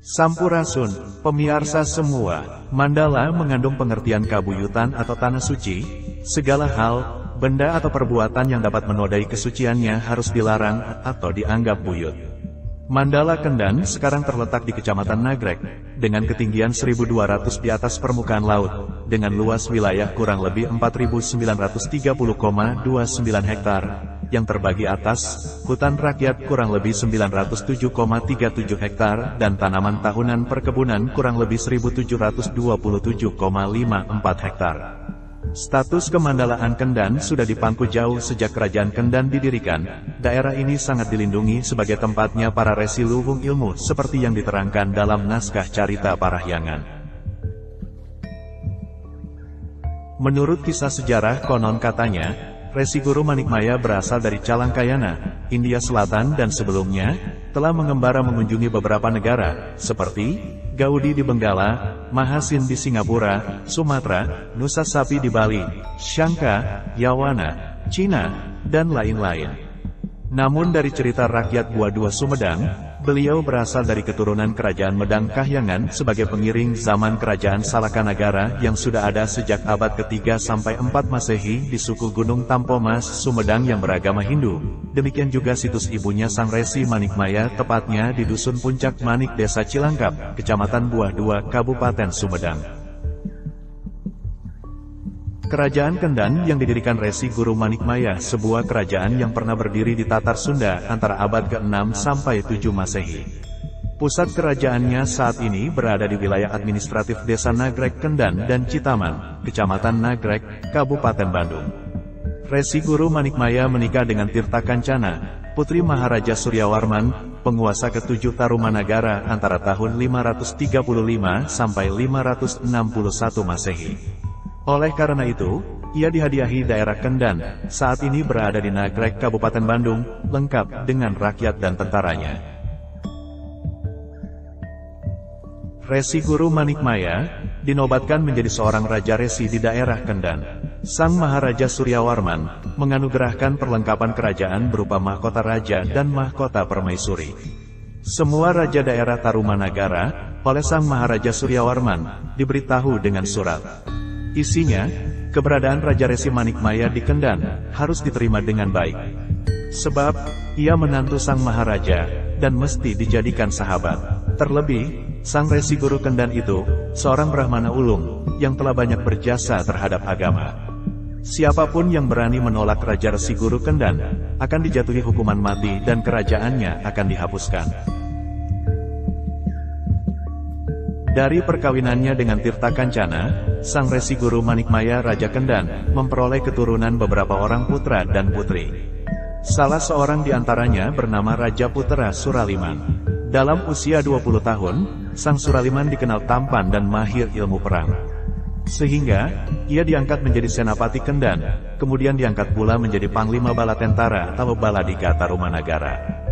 Sampurasun, pemirsa semua, Mandala mengandung pengertian kabuyutan atau tanah suci. Segala hal, benda atau perbuatan yang dapat menodai kesuciannya harus dilarang atau dianggap buyut. Mandala Kendan sekarang terletak di Kecamatan Nagrek, dengan ketinggian 1.200 di atas permukaan laut, dengan luas wilayah kurang lebih 4.930,29 hektar, yang terbagi atas, hutan rakyat kurang lebih 907,37 hektar, dan tanaman tahunan perkebunan kurang lebih 1.727,54 hektar. Status kemandalaan Kendan sudah dipangku jauh sejak Kerajaan Kendan didirikan. Daerah ini sangat dilindungi sebagai tempatnya para resi luhung ilmu seperti yang diterangkan dalam naskah Carita Parahyangan. Menurut kisah sejarah konon katanya, Resi Guru Manikmaya berasal dari Calangkayana, India Selatan dan sebelumnya, telah mengembara mengunjungi beberapa negara, seperti Gaudi di Benggala, Mahasin di Singapura, Sumatera, Nusa Sapi di Bali, Shangka, Yawana, Cina, dan lain-lain. Namun dari cerita rakyat Gua Dua Sumedang, beliau berasal dari keturunan Kerajaan Medang Kahyangan sebagai pengiring zaman Kerajaan Salakanagara yang sudah ada sejak abad ke-3 sampai 4 Masehi di suku Gunung Tampomas, Sumedang yang beragama Hindu. Demikian juga situs ibunya Sang Resi Manikmaya tepatnya di Dusun Puncak Manik Desa Cilangkap, Kecamatan Buah Dua, Kabupaten Sumedang. Kerajaan Kendan yang didirikan Resi Guru Manikmaya, sebuah kerajaan yang pernah berdiri di Tatar Sunda antara abad ke-6 sampai 7 Masehi. Pusat kerajaannya saat ini berada di wilayah administratif Desa Nagrek Kendan dan Citaman, Kecamatan Nagrek, Kabupaten Bandung. Resi Guru Manikmaya menikah dengan Tirta Kancana, putri Maharaja Suryawarman, penguasa ke-7 Tarumanagara antara tahun 535 sampai 561 Masehi. Oleh karena itu, ia dihadiahi daerah Kendan, saat ini berada di Nagrek, Kabupaten Bandung, lengkap dengan rakyat dan tentaranya. Resi Guru Manikmaya dinobatkan menjadi seorang raja resi di daerah Kendan. Sang Maharaja Suryawarman menganugerahkan perlengkapan kerajaan berupa mahkota raja dan mahkota permaisuri. Semua raja daerah Tarumanagara oleh Sang Maharaja Suryawarman diberitahu dengan surat. Isinya, keberadaan Raja Resi Manikmaya di Kendan harus diterima dengan baik. Sebab, ia menantu Sang Maharaja, dan mesti dijadikan sahabat. Terlebih, Sang Resi Guru Kendan itu, seorang Brahmana ulung, yang telah banyak berjasa terhadap agama. Siapapun yang berani menolak Raja Resi Guru Kendan, akan dijatuhi hukuman mati dan kerajaannya akan dihapuskan. Dari perkawinannya dengan Tirta Kancana, Sang Resi Guru Manikmaya Raja Kendan memperoleh keturunan beberapa orang putra dan putri. Salah seorang di antaranya bernama Raja Putera Suraliman. Dalam usia 20 tahun, Sang Suraliman dikenal tampan dan mahir ilmu perang. Sehingga, ia diangkat menjadi Senapati Kendan, kemudian diangkat pula menjadi Panglima Bala Tentara atau Baladika Tarumanagara.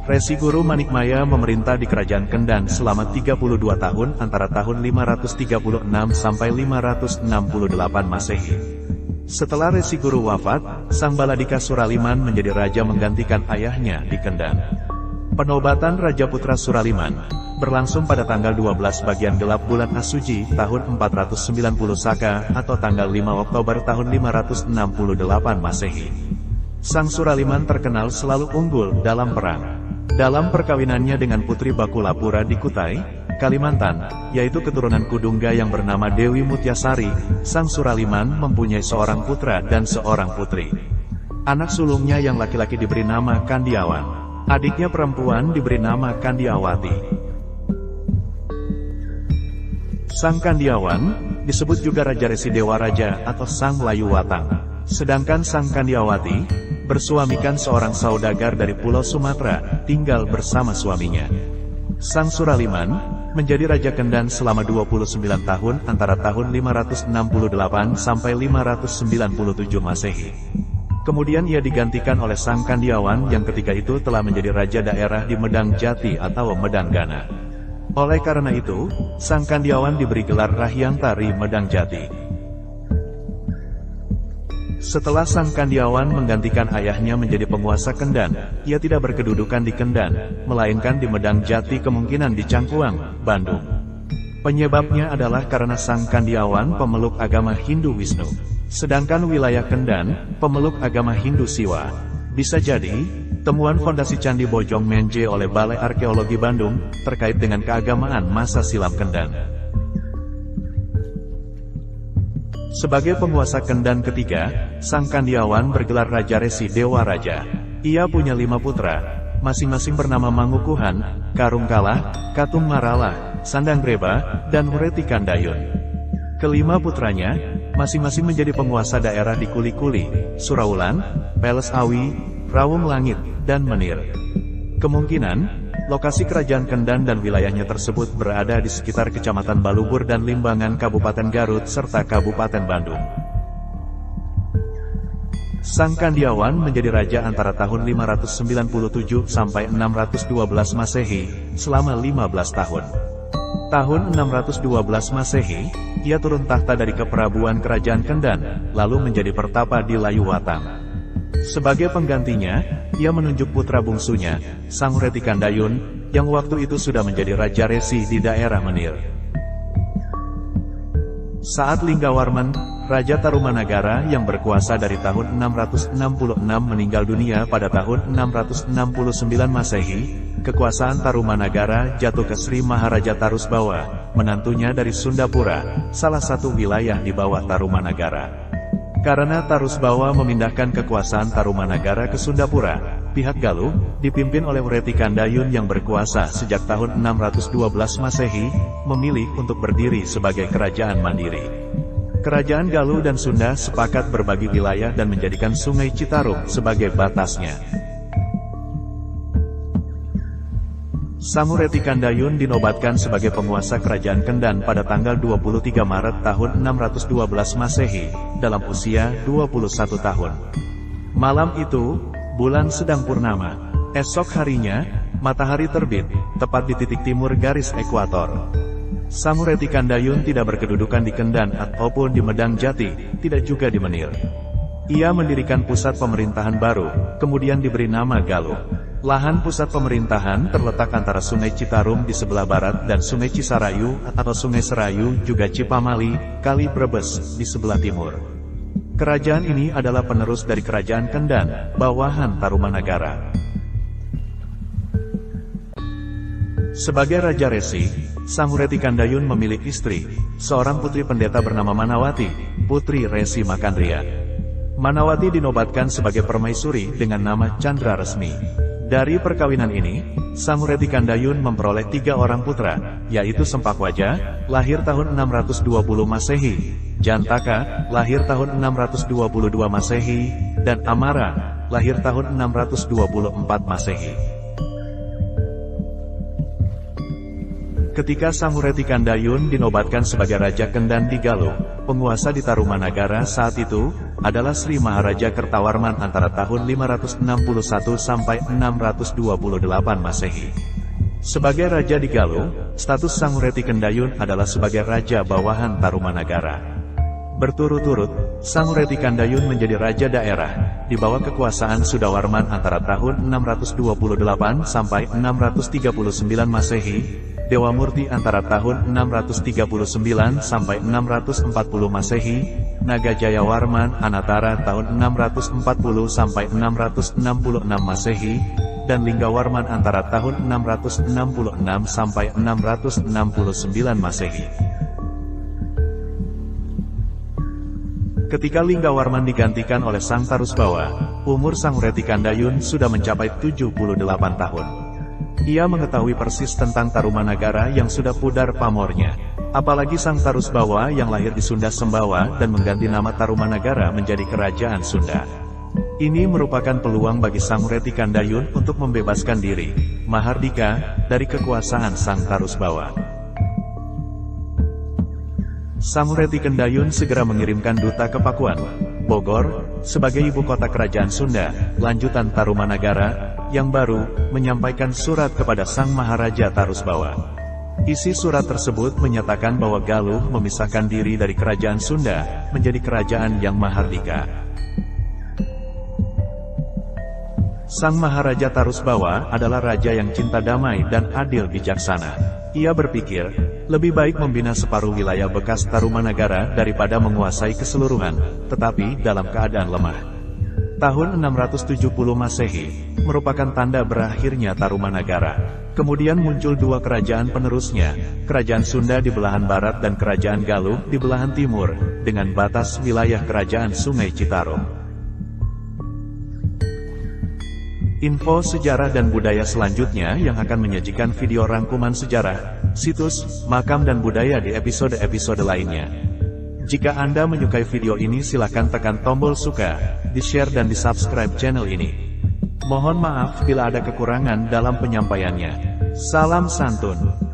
Resi Guru Manikmaya memerintah di Kerajaan Kendan selama 32 tahun antara tahun 536 sampai 568 Masehi. Setelah Resi Guru wafat, Sang Baladika Suraliman menjadi raja menggantikan ayahnya di Kendan. Penobatan Raja Putra Suraliman berlangsung pada tanggal 12 bagian gelap bulan Asuji tahun 490 Saka atau tanggal 5 Oktober tahun 568 Masehi. Sang Suraliman terkenal selalu unggul dalam perang. Dalam perkawinannya dengan Putri Bakulapura di Kutai, Kalimantan, yaitu keturunan Kudungga yang bernama Dewi Mutyasari, Sang Suraliman mempunyai seorang putra dan seorang putri. Anak sulungnya yang laki-laki diberi nama Kandiawan. Adiknya perempuan diberi nama Kandiawati. Sang Kandiawan disebut juga Raja Resi Dewa Raja atau Sang Layu Watang. Sedangkan Sang Kandiawati bersuamikan seorang saudagar dari Pulau Sumatera, tinggal bersama suaminya. Sang Suraliman menjadi Raja Kendan selama 29 tahun antara tahun 568 sampai 597 Masehi. Kemudian ia digantikan oleh Sang Kandiawan yang ketika itu telah menjadi Raja daerah di Medang Jati atau Medang Gana. Oleh karena itu, Sang Kandiawan diberi gelar Rahyantari Medang Jati. Setelah Sang Kandiawan menggantikan ayahnya menjadi penguasa Kendan, ia tidak berkedudukan di Kendan, melainkan di Medang Jati, kemungkinan di Cangkuang, Bandung. Penyebabnya adalah karena Sang Kandiawan pemeluk agama Hindu Wisnu, sedangkan wilayah Kendan, pemeluk agama Hindu Siwa. Bisa jadi, temuan fondasi Candi Bojong Menje oleh Balai Arkeologi Bandung, terkait dengan keagamaan masa silam Kendan. Sebagai penguasa Kendan ketiga, Sang Kandiawan bergelar Raja Resi Dewa Raja. Ia punya 5 putra, masing-masing bernama Mangukuhan, Karungkalah, Katung Marala, Sandanggreba, dan Wureti Kandayun. Kelima putranya, masing-masing menjadi penguasa daerah di Kuli-Kuli, Suraulan, Peles Awi, Rawung Langit, dan Menir. Kemungkinan, lokasi kerajaan Kendan dan wilayahnya tersebut berada di sekitar Kecamatan Balubur dan Limbangan Kabupaten Garut serta Kabupaten Bandung. Sang Kandiawan menjadi raja antara tahun 597 sampai 612 Masehi, selama 15 tahun. Tahun 612 Masehi, ia turun tahta dari keprabuan kerajaan Kendan, lalu menjadi pertapa di Layuwatang. Sebagai penggantinya, ia menunjuk putra bungsunya, Sang Wureti Kandayun, yang waktu itu sudah menjadi Raja Resi di daerah Menir. Saat Linggawarman, Raja Tarumanagara yang berkuasa dari tahun 666 meninggal dunia pada tahun 669 Masehi, kekuasaan Tarumanagara jatuh ke Sri Maharaja Tarusbawa, menantunya dari Sundapura, salah satu wilayah di bawah Tarumanagara. Karena Tarusbawa memindahkan kekuasaan Tarumanagara ke Sundapura, pihak Galuh, dipimpin oleh Wureti Kandayun yang berkuasa sejak tahun 612 Masehi, memilih untuk berdiri sebagai kerajaan mandiri. Kerajaan Galuh dan Sunda sepakat berbagi wilayah dan menjadikan Sungai Citarum sebagai batasnya. Sang Wureti Kandayun dinobatkan sebagai penguasa kerajaan Kendan pada tanggal 23 Maret tahun 612 Masehi, dalam usia 21 tahun. Malam itu, bulan sedang purnama. Esok harinya, matahari terbit, tepat di titik timur garis ekuator. Sang Wureti Kandayun tidak berkedudukan di Kendan ataupun di Medang Jati, tidak juga di Menir. Ia mendirikan pusat pemerintahan baru, kemudian diberi nama Galuh. Lahan pusat pemerintahan terletak antara Sungai Citarum di sebelah barat dan Sungai Cisarayu atau Sungai Serayu juga Cipamali, Kali Brebes di sebelah timur. Kerajaan ini adalah penerus dari Kerajaan Kendan, bawahan Tarumanagara. Sebagai Raja Resi, Sang Wureti Kandayun memiliki istri, seorang putri pendeta bernama Manawati, putri Resi Makandria. Manawati dinobatkan sebagai permaisuri dengan nama Chandra Resmi. Dari perkawinan ini, Sang Wureti Kandayun memperoleh 3 orang putra, yaitu Sempakwaja, lahir tahun 620 Masehi, Jantaka, lahir tahun 622 Masehi, dan Amara, lahir tahun 624 Masehi. Ketika Sang Wureti Kandayun dinobatkan sebagai Raja Kendan di Galuh, penguasa di Tarumanagara saat itu adalah Sri Maharaja Kertawarman antara tahun 561 sampai 628 Masehi. Sebagai raja di Galuh, status Sang Wureti Kandayun adalah sebagai raja bawahan Tarumanagara. Berturut-turut, Sang Wureti Kandayun menjadi raja daerah di bawah kekuasaan Sudawarman antara tahun 628 sampai 639 Masehi. Dewa Murti antara tahun 639 sampai 640 Masehi, Naga Jayawarman Anatara tahun 640 sampai 666 Masehi, dan Linggawarman antara tahun 666 sampai 669 Masehi. Ketika Linggawarman digantikan oleh Sang Tarusbawa, umur Sang Wureti Kandayun sudah mencapai 78 tahun. Ia mengetahui persis tentang Tarumanagara yang sudah pudar pamornya. Apalagi Sang Tarusbawa yang lahir di Sunda Sembawa dan mengganti nama Tarumanagara menjadi Kerajaan Sunda. Ini merupakan peluang bagi Sang Wureti Kandayun untuk membebaskan diri, Mahardika, dari kekuasaan Sang Tarusbawa. Sang Wureti Kandayun segera mengirimkan duta ke Pakuan, Bogor, sebagai ibu kota kerajaan Sunda, lanjutan Tarumanagara, yang baru, menyampaikan surat kepada Sang Maharaja Tarusbawa. Isi surat tersebut menyatakan bahwa Galuh memisahkan diri dari kerajaan Sunda, menjadi kerajaan yang Mahardika. Sang Maharaja Tarusbawa adalah raja yang cinta damai dan adil bijaksana. Ia berpikir, lebih baik membina separuh wilayah bekas Tarumanagara daripada menguasai keseluruhan, tetapi dalam keadaan lemah. Tahun 670 Masehi, merupakan tanda berakhirnya Tarumanagara. Kemudian muncul dua kerajaan penerusnya, Kerajaan Sunda di belahan barat dan Kerajaan Galuh di belahan timur, dengan batas wilayah Kerajaan Sungai Citarum. Info sejarah dan budaya selanjutnya yang akan menyajikan video rangkuman sejarah, situs, makam dan budaya di episode-episode lainnya. Jika Anda menyukai video ini silakan tekan tombol suka, di-share dan di-subscribe channel ini. Mohon maaf bila ada kekurangan dalam penyampaiannya. Salam santun.